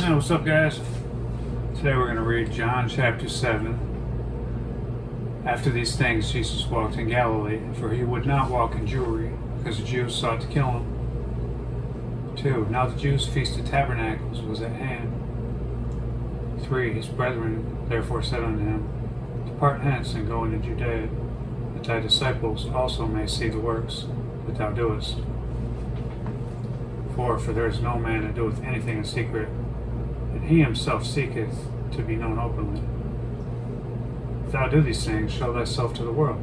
Hey, what's up, guys? Today we're going to read John chapter 7. After these things, Jesus walked in Galilee, for he would not walk in Jewry, because the Jews sought to kill him. 2. Now the Jews' feast of tabernacles was at hand. 3. His brethren therefore said unto him, Depart hence, and go into Judea, that thy disciples also may see the works that thou doest. 4. For there is no man that doeth anything in secret, and he himself seeketh to be known openly. If thou do these things, show thyself to the world.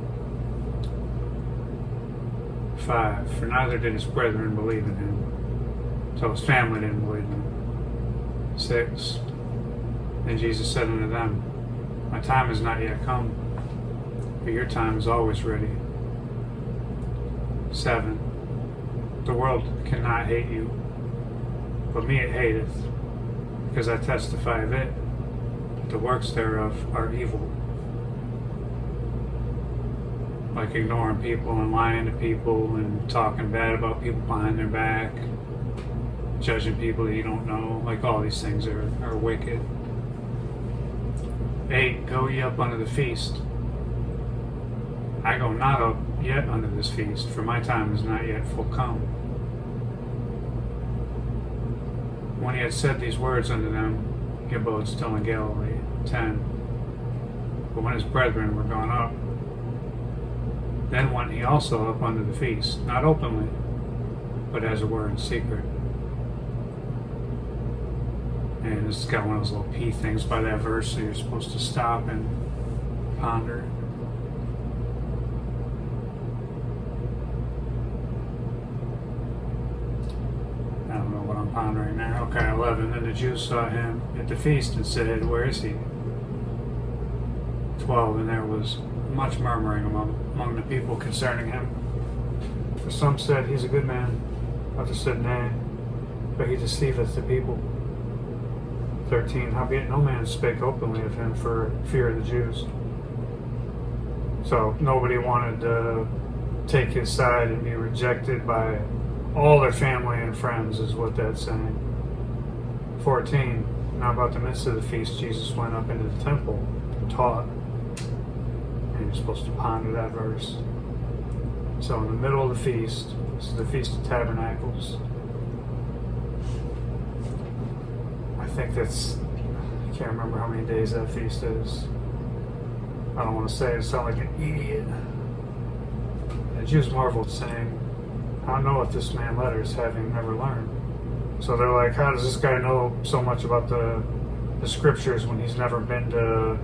5. For neither did his brethren believe in him, so his family didn't believe in him. 6. Then Jesus said unto them, My time is not yet come, but your time is always ready. 7. The world cannot hate you, but me it hateth, because I testify of it, that the works thereof are evil. Like ignoring people and lying to people and talking bad about people behind their back, judging people that you don't know. Like all these things are wicked. 8. Go ye up unto the feast. I go not up yet unto this feast, for my time is not yet full come. When he had said these words unto them, he abode still in Galilee. 10. But when his brethren were gone up, then went he also up unto the feast, not openly, but as it were in secret. And this has got one of those little P things by that verse, so you're supposed to stop and ponder. I don't know what I'm pondering now. Okay, 11. Then the Jews saw him at the feast and said, Where is he? 12. And there was much murmuring among the people concerning him. For some said, He's a good man. Others said, Nay, but he deceiveth the people. 13. Howbeit no man spake openly of him for fear of the Jews. So nobody wanted to take his side and be rejected by all their family and friends, is what that's saying. 14. Now about the midst of the feast, Jesus went up into the temple and taught. And you're supposed to ponder that verse. So in the middle of the feast, this is the Feast of Tabernacles. I think I can't remember how many days that feast is. I don't want to say it sound like an idiot. The Jews marveled, saying, How knoweth this man letters, having never learned? So they're like, how does this guy know so much about the scriptures when he's never been to,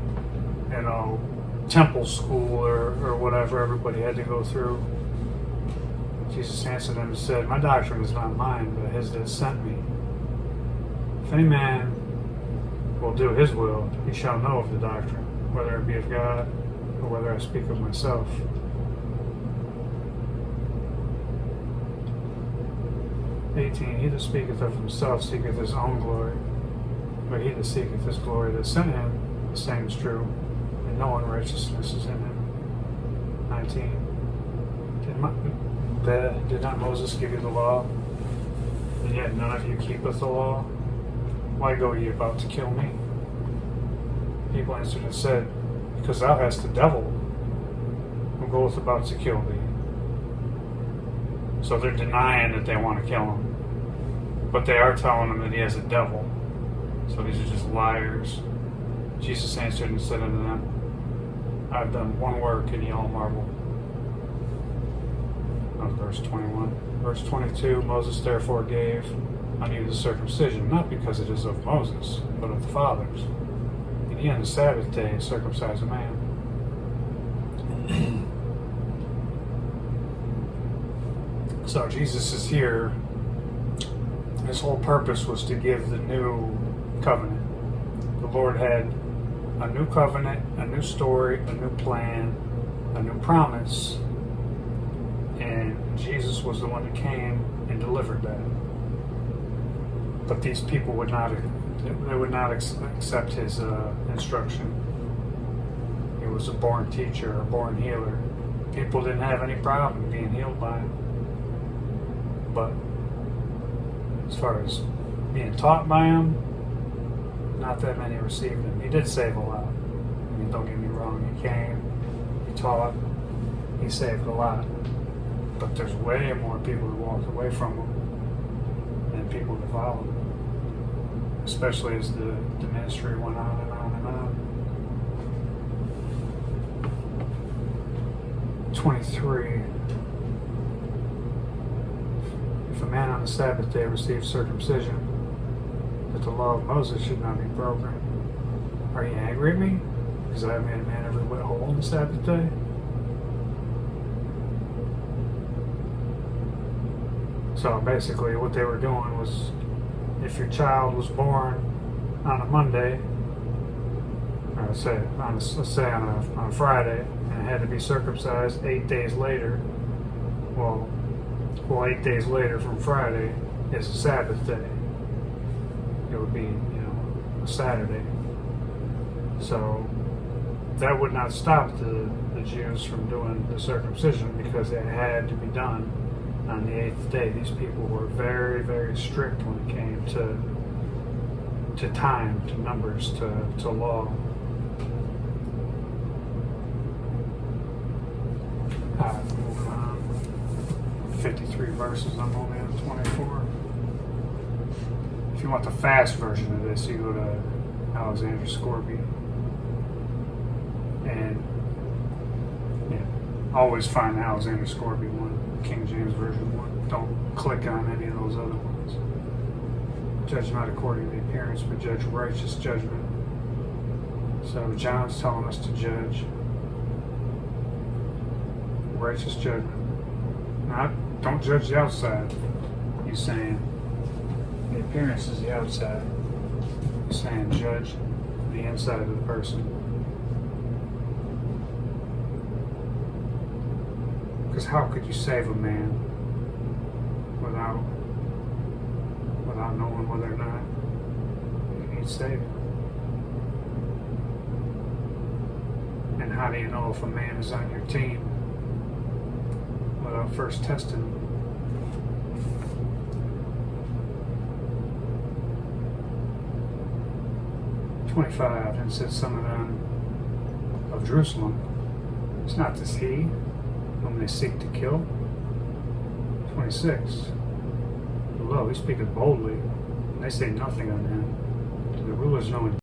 temple school or whatever everybody had to go through? Jesus answered them and said, My doctrine is not mine, but his that sent me. If any man will do his will, he shall know of the doctrine, whether it be of God or whether I speak of myself. 18. He that speaketh of himself seeketh his own glory, but he that seeketh his glory that sent him, the same is true, and no unrighteousness is in him. 19. Did not Moses give you the law, and yet none of you keepeth the law? Why go ye about to kill me? People answered and said, Because thou hast a devil, who goeth about to kill thee. So they're denying that they want to kill him, but they are telling him that he has a devil. So these are just liars. Jesus answered and said unto them, I have done one work, and ye all marvel. That was verse 21. Verse 22, Moses therefore gave unto you the circumcision, not because it is of Moses, but of the fathers. And ye on the Sabbath day circumcise a man. So Jesus is here. His whole purpose was to give the new covenant. The Lord had a new covenant, a new story, a new plan, a new promise. And Jesus was the one that came and delivered that. But these people would not accept his instruction. He was a born teacher, a born healer. People didn't have any problem being healed by him. But as far as being taught by him, not that many received him. He did save a lot. I mean, don't get me wrong. He came, he taught, he saved a lot. But there's way more people who walked away from him than people that followed him. Especially as the ministry went on and on and on. 23. If a man on the Sabbath day receives circumcision, that the law of Moses should not be broken. Are you angry at me? Because I have made a man every whit whole on the Sabbath day? So basically what they were doing was, if your child was born on a Monday, or let's say on a Friday, and it had to be circumcised 8 days later, well 8 days later from Friday is a Sabbath day. It would be, a Saturday. So that would not stop the Jews from doing the circumcision, because it had to be done on the 8th day. These people were very, very strict when it came to time, to numbers, to law. Moving on. 53 verses, I'm only on 24. If you want the fast version of this, you go to Alexander Scorby. And always find the Alexander Scorby one, King James Version one. Don't click on any of those other ones. Judge not according to the appearance, but judge righteous judgment. So John's telling us to judge righteous judgment. Don't judge the outside. He's saying the appearance is the outside. He's saying judge the inside of the person. Because how could you save a man without knowing whether or not he's saved? And how do you know if a man is on your team without first testing him? "25, and said some of them of Jerusalem, it's not this he whom they seek to kill." 26. "Lo, he speaketh boldly, and they say nothing on him. To the rulers knowing."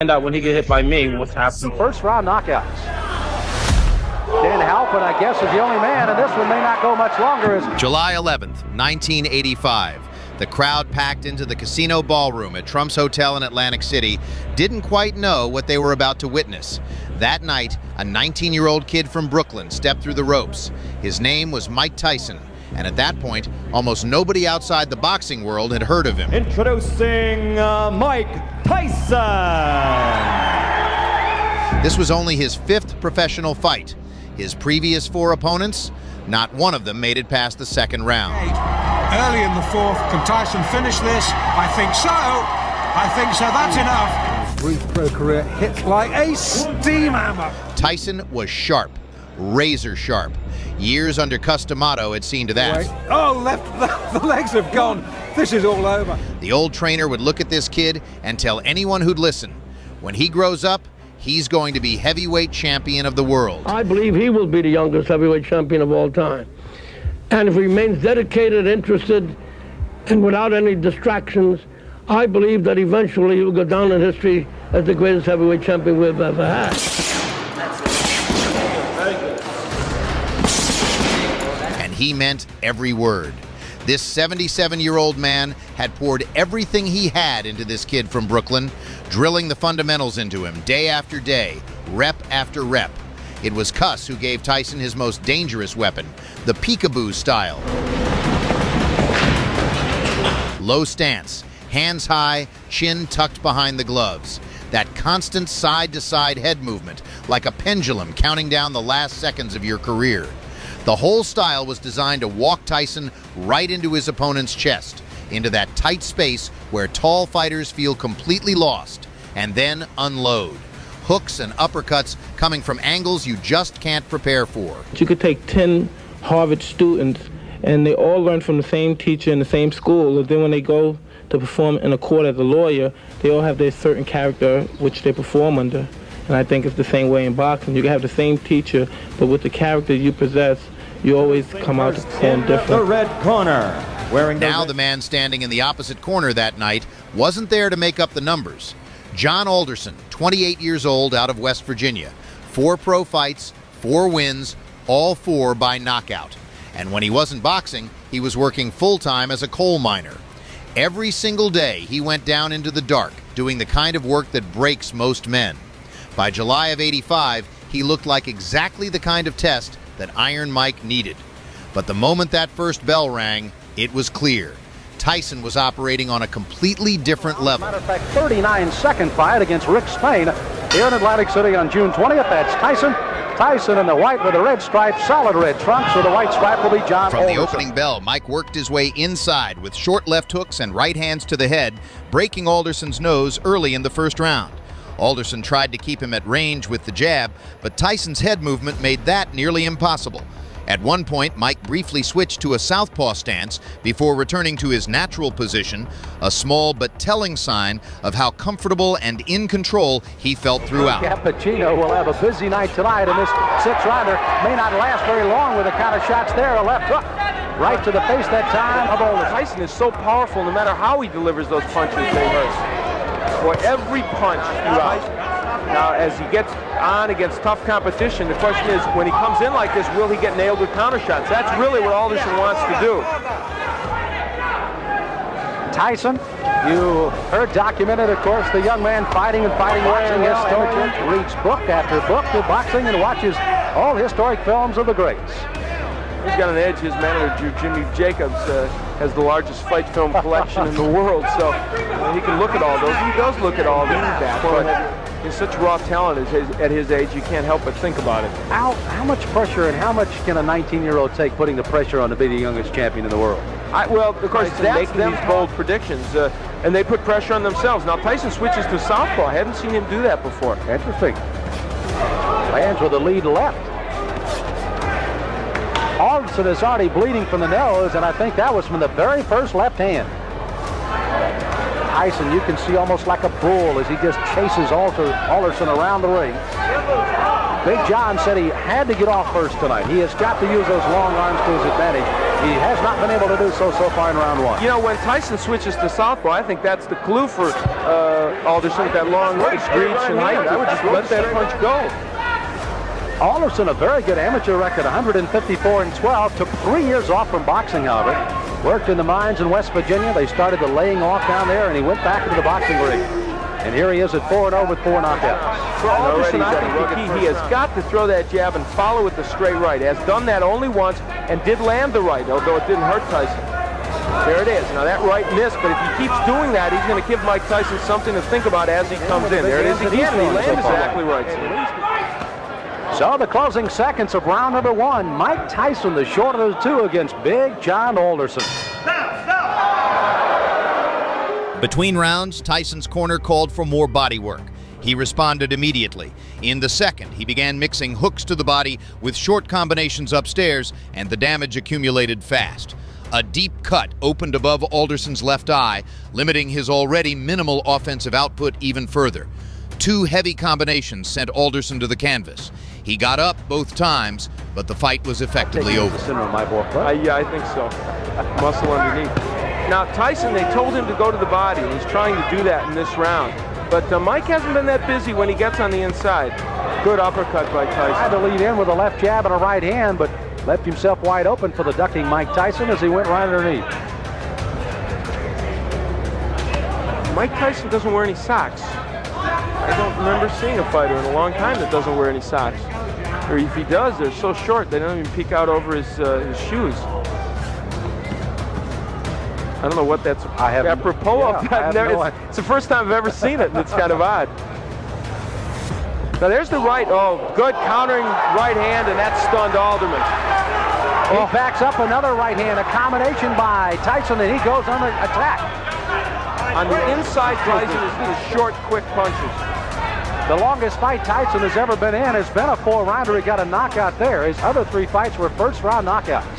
Find out when he get hit by me what's happening. First round knockouts. Dan Halpin, I guess, is the only man, and this one may not go much longer. July 11th, 1985. The crowd packed into the casino ballroom at Trump's Hotel in Atlantic City didn't quite know what they were about to witness. That night, a 19-year-old kid from Brooklyn stepped through the ropes. His name was Mike Tyson, and at that point, almost nobody outside the boxing world had heard of him. Introducing Mike Tyson. This was only his 5th professional fight. His previous 4 opponents, not one of them made it past the 2nd round. Early in the 4th, can Tyson finish this? I think so. That's enough. Brief pro career hits like a steam hammer. Tyson was sharp, razor sharp. Years under Customato had seen to that. Wait. Oh, the legs have gone. This is all over. The old trainer would look at this kid and tell anyone who'd listen, when he grows up, he's going to be heavyweight champion of the world. I believe he will be the youngest heavyweight champion of all time. And if he remains dedicated, interested, and without any distractions, I believe that eventually he will go down in history as the greatest heavyweight champion we've ever had. And he meant every word. This 77-year-old man had poured everything he had into this kid from Brooklyn, drilling the fundamentals into him day after day, rep after rep. It was Cuss who gave Tyson his most dangerous weapon, the peekaboo style. Low stance, hands high, chin tucked behind the gloves. That constant side-to-side head movement, like a pendulum counting down the last seconds of your career. The whole style was designed to walk Tyson right into his opponent's chest, into that tight space where tall fighters feel completely lost, and then unload. Hooks and uppercuts coming from angles you just can't prepare for. You could take 10 Harvard students, and they all learn from the same teacher in the same school, and then when they go to perform in a court as a lawyer, they all have their certain character which they perform under. And I think it's the same way in boxing. You can have the same teacher, but with the character you possess, you always come out to perform different. The red corner, wearing Now the man standing in the opposite corner that night wasn't there to make up the numbers. John Alderson, 28 years old, out of West Virginia. 4 pro fights, 4 wins, all 4 by knockout. And when he wasn't boxing, he was working full-time as a coal miner. Every single day, he went down into the dark, doing the kind of work that breaks most men. By July of '85, he looked like exactly the kind of test that Iron Mike needed. But the moment that first bell rang, it was clear. Tyson was operating on a completely different level. Matter of fact, 39-second fight against Rick Spain here in Atlantic City on June 20th. That's Tyson. Tyson in the white with the red stripe, solid red trunks with the white stripe will be John From Alderson. the opening bell, Mike worked his way inside with short left hooks and right hands to the head, breaking Alderson's nose early in the first round. Alderson tried to keep him at range with the jab, but Tyson's head movement made that nearly impossible. At one point, Mike briefly switched to a southpaw stance before returning to his natural position, a small but telling sign of how comfortable and in control he felt throughout. Cappuccino will have a busy night tonight, and this 6-rounder may not last very long with the kind of shots there. A left hook right to the face that time of Alderson. Tyson is so powerful, no matter how he delivers those punches, they hurt. For every punch throughout. Now, as he gets on against tough competition, the question is, when he comes in like this, will he get nailed with counter shots? That's really what Alderson wants to do. Tyson, you heard documented, of course, the young man fighting wearing historic, reads book after book of boxing and watches all historic films of the greats. He's got an edge. His manager, Jimmy Jacobs, has the largest fight film collection in the world, so he can look at all those. He does look at all these, but he's such raw talent at his age, you can't help but think about it. How much pressure and how much can a 19-year-old take putting the pressure on to be the youngest champion in the world? Well, of course, that's them these bold predictions, and they put pressure on themselves. Now, Tyson switches to southpaw. I haven't seen him do that before. Interesting. Lands with the lead left. Alderson is already bleeding from the nose, and I think that was from the very first left hand. Tyson, you can see almost like a bull as he just chases Alderson around the ring. Big John said he had to get off first tonight. He has got to use those long arms to his advantage. He has not been able to do so far in round 1. You know, when Tyson switches to southpaw, I think that's the clue for Alderson with that long reach and height. I would just let that punch go. Alderson, a very good amateur record, 154-12. Took 3 years off from boxing, however. Worked in the mines in West Virginia. They started the laying off down there, and he went back into the boxing ring. And here he is at 4-0 with 4 knockouts. For Alderson, I think the key, he has got to throw that jab and follow with the straight right. Has done that only once and did land the right, although it didn't hurt Tyson. There it is. Now that right missed, but if he keeps doing that, he's going to give Mike Tyson something to think about as he comes in. There it is again. He landed exactly right. So the closing seconds of round number 1. Mike Tyson, the short of the two, against Big John Alderson. Between rounds, Tyson's corner called for more body work. He responded immediately. In the second, he began mixing hooks to the body with short combinations upstairs, and the damage accumulated fast. A deep cut opened above Alderson's left eye, limiting his already minimal offensive output even further. 2 heavy combinations sent Alderson to the canvas. He got up both times, but the fight was effectively over. Yeah, I think so. Muscle underneath. Now, Tyson, they told him to go to the body, and he's trying to do that in this round. But Mike hasn't been that busy when he gets on the inside. Good uppercut by Tyson. Tried to lead in with a left jab and a right hand, but left himself wide open for the ducking Mike Tyson as he went right underneath. Mike Tyson doesn't wear any socks. I don't remember seeing a fighter in a long time that doesn't wear any socks. Or if he does, they're so short they don't even peek out over his shoes. I don't know what that's apropos of. It's the first time I've ever seen it, and it's kind of odd. Now there's the right. Oh, good countering right hand, and that stunned Alderman. He backs up another right hand, a combination by Tyson, and he goes on the attack. On the inside, Tyson is these short, quick punches. The longest fight Tyson has ever been in has been a 4-rounder. He got a knockout there. His other 3 fights were first-round knockouts.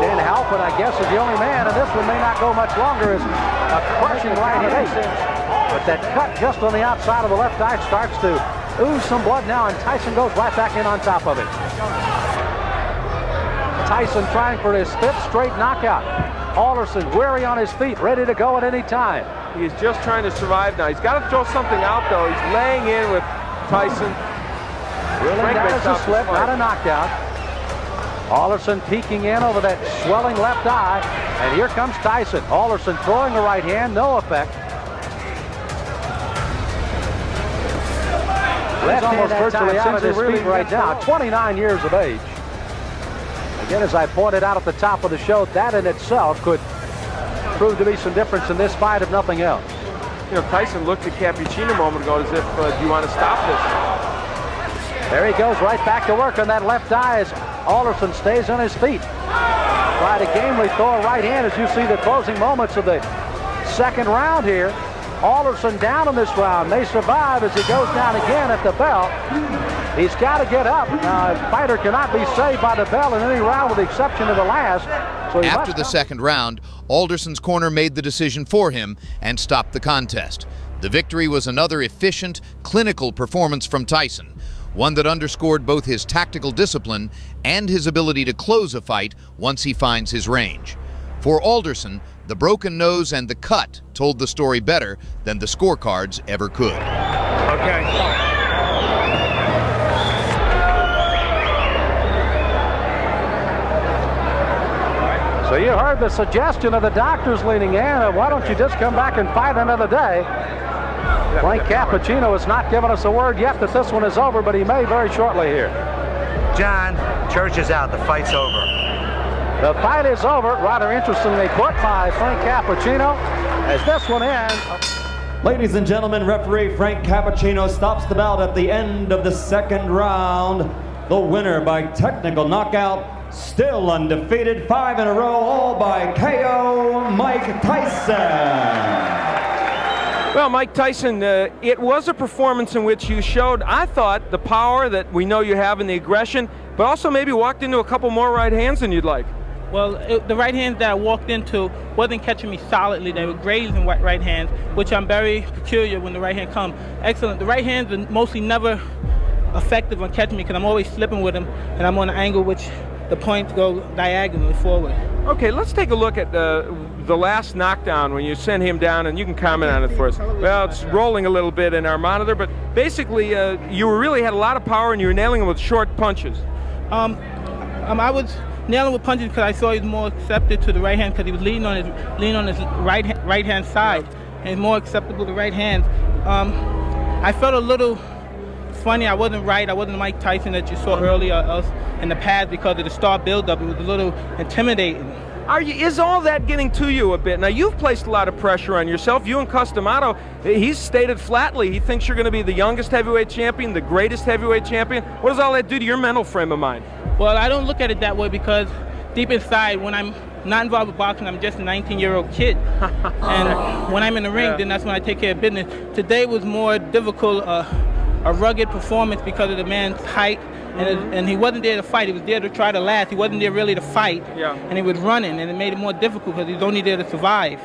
Dan Halpin, I guess, is the only man, and this one may not go much longer, as a crushing right hand. But that cut just on the outside of the left eye starts to ooze some blood now, and Tyson goes right back in on top of it. Tyson trying for his 5th straight knockout. Alderson weary on his feet, ready to go at any time. He's just trying to survive now. He's got to throw something out, though. He's laying in with Tyson. Really, that is a slip, not a knockout. Alderson peeking in over that swelling left eye, and here comes Tyson. Alderson throwing a right hand, no effect. He's almost virtually out of his feet right now, 29 years of age. Again, as I pointed out at the top of the show, that in itself could prove to be some difference in this fight, if nothing else. You know, Tyson looked at Cappuccino a moment ago as if, do you want to stop this? There he goes, right back to work on that left eye as Alderson stays on his feet. Try to gamely throw a right hand as you see the closing moments of the second round here. Alderson down in this round. May survive as he goes down again at the bell. He's got to get up. Now, a fighter cannot be saved by the bell in any round with the exception of the last. So after the second round, Alderson's corner made the decision for him and stopped the contest. The victory was another efficient, clinical performance from Tyson, one that underscored both his tactical discipline and his ability to close a fight once he finds his range. For Alderson, the broken nose and the cut told the story better than the scorecards ever could. Okay. So you heard the suggestion of the doctors leaning in. Why don't you just come back and fight another day? Frank Cappuccino has not given us a word yet that this one is over, but he may very shortly here. John, church is out. The fight's over. The fight is over, rather interestingly put by Frank Cappuccino, as this one ends. Ladies and gentlemen, referee Frank Cappuccino stops the bout at the end of the second round. The winner by technical knockout, still undefeated, 5 in a row, all by KO, Mike Tyson. Well, Mike Tyson, it was a performance in which you showed, I thought, the power that we know you have and the aggression, but also maybe walked into a couple more right hands than you'd like. Well, the right hands that I walked into wasn't catching me solidly. They were grazing right hands, which I'm very peculiar when the right hand comes. Excellent. The right hands are mostly never effective on catching me because I'm always slipping with them, and I'm on an angle which the points go diagonally forward. Okay, let's take a look at the last knockdown when you sent him down, and you can comment on it for us. Well, it's rolling a little bit in our monitor, but basically you really had a lot of power and you were nailing him with short punches. I was nailing with punches because I saw he was more accepted to the right hand because he was leaning on his right hand side, and more acceptable to right hand. I felt a little funny. I wasn't right. I wasn't Mike Tyson that you saw earlier in the past because of the star buildup. It was a little intimidating. Is all that getting to you a bit? Now, you've placed a lot of pressure on yourself. You and Customato, he's stated flatly he thinks you're going to be the youngest heavyweight champion, the greatest heavyweight champion. What does all that do to your mental frame of mind? Well, I don't look at it that way because deep inside, when I'm not involved with boxing, I'm just a 19-year-old kid. And when I'm in the ring, then that's when I take care of business. Today was more difficult, a rugged performance because of the man's height. And he wasn't there to fight. He was there to try to last. He wasn't there really to fight. Yeah. And he was running, and it made it more difficult because he was only there to survive.